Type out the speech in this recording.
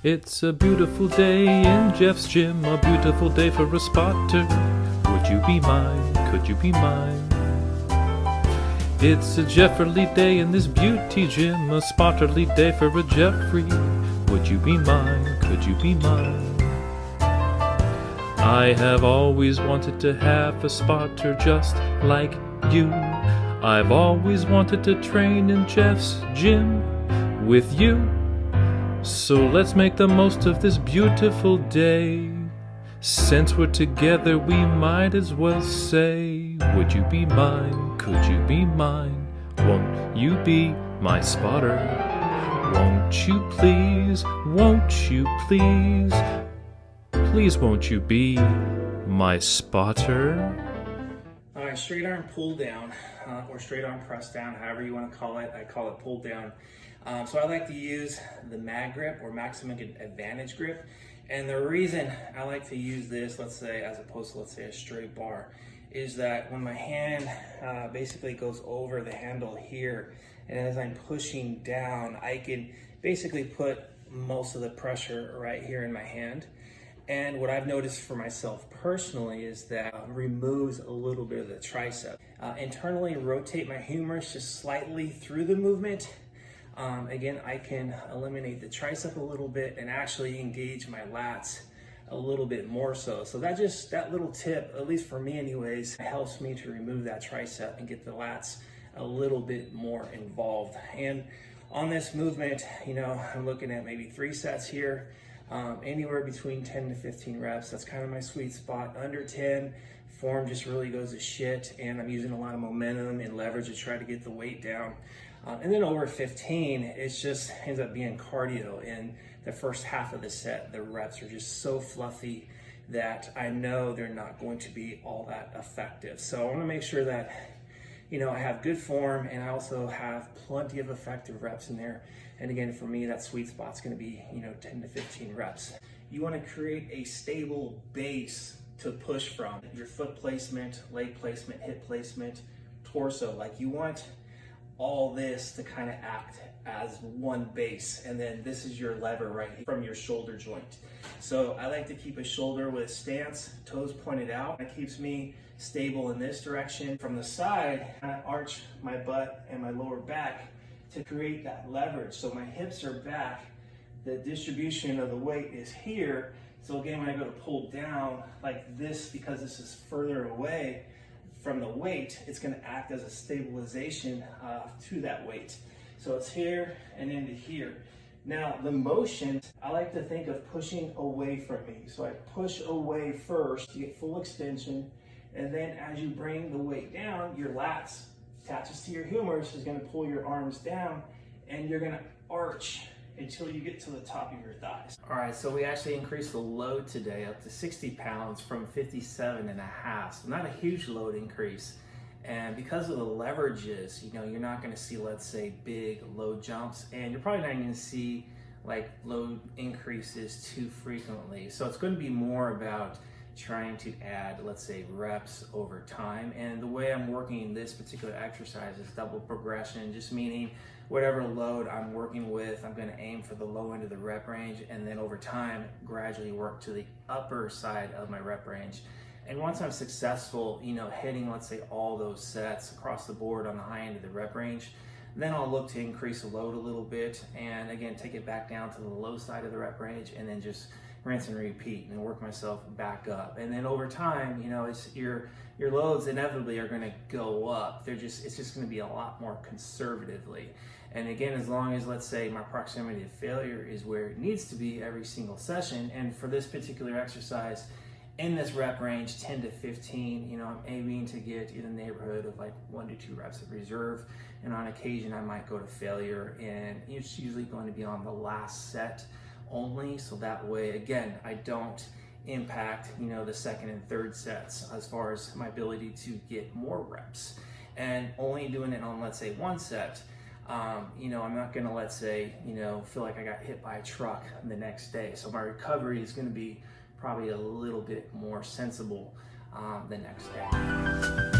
It's a beautiful day in Jeff's gym, a beautiful day for a spotter. Would you be mine? Could you be mine? It's a Jefferly day in this beauty gym, a spotterly day for a Jeffrey. Would you be mine? Could you be mine? I have always wanted to have a spotter just like you. I've always wanted to train in Jeff's gym with you. So let's make the most of this beautiful day. Since we're together, we might as well say, would you be mine? Could you be mine? Won't you be my spotter? Won't you please? Won't you please? Please won't you be my spotter? All right, straight arm pull down or straight arm press down, however you want to call it. I call it pull down. So I like to use the mag grip or maximum advantage grip. And the reason I like to use this, let's say, as opposed to, let's say, a straight bar, is that when my hand basically goes over the handle here, and as I'm pushing down, I can basically put most of the pressure right here in my hand. And what I've noticed for myself personally is that removes a little bit of the tricep. Internally rotate my humerus just slightly through the movement. Again, I can eliminate the tricep a little bit and actually engage my lats a little bit more so. So that little tip, at least for me anyways, helps me to remove that tricep and get the lats a little bit more involved. And on this movement, I'm looking at maybe 3 sets here, anywhere between 10 to 15 reps. That's kind of my sweet spot. Under 10, form just really goes to shit, and I'm using a lot of momentum and leverage to try to get the weight down. And then over 15, it just ends up being cardio. In the first half of the set, the reps are just so fluffy that I know they're not going to be all that effective. So I want to make sure that, I have good form and I also have plenty of effective reps in there. And again, for me, that sweet spot's going to be, 10 to 15 reps. You want to create a stable base to push from. Your foot placement, leg placement, hip placement, torso. Like you want all this to kind of act as one base, and then this is your lever right here from your shoulder joint. So I like to keep a shoulder with stance, toes pointed out. It keeps me stable in this direction. From the side, I arch my butt and my lower back to create that leverage. So my hips are back, the distribution of the weight is here. So again, when I go to pull down like this, because this is further away from the weight, it's going to act as a stabilization to that weight. So it's here and into here. Now the motion, I like to think of pushing away from me. So I push away first to get full extension, and then as you bring the weight down, your lats attaches to your humerus is going to pull your arms down, and you're going to arch until you get to the top of your thighs. All right, so we actually increased the load today up to 60 pounds from 57 and a half. So not a huge load increase. And because of the leverages, you're not gonna see, let's say, big load jumps, and you're probably not gonna see like load increases too frequently. So it's gonna be more about trying to add, let's say, reps over time. And the way I'm working this particular exercise is double progression, just meaning whatever load I'm working with, I'm going to aim for the low end of the rep range, and then over time gradually work to the upper side of my rep range. And once I'm successful, hitting, let's say, all those sets across the board on the high end of the rep range, then I'll look to increase the load a little bit, and again take it back down to the low side of the rep range, and then just rinse and repeat and work myself back up. And then over time, it's your loads inevitably are going to go up. It's just going to be a lot more conservatively. And again, as long as, let's say, my proximity to failure is where it needs to be every single session, and for this particular exercise in this rep range 10 to 15, I'm aiming to get in the neighborhood of like 1 to 2 reps of reserve, and on occasion I might go to failure, and it's usually going to be on the last set only, so that way, again, I don't impact, the second and third sets as far as my ability to get more reps. And only doing it on, let's say, 1 set, I'm not gonna, let's say, feel like I got hit by a truck the next day. So my recovery is gonna be probably a little bit more sensible the next day.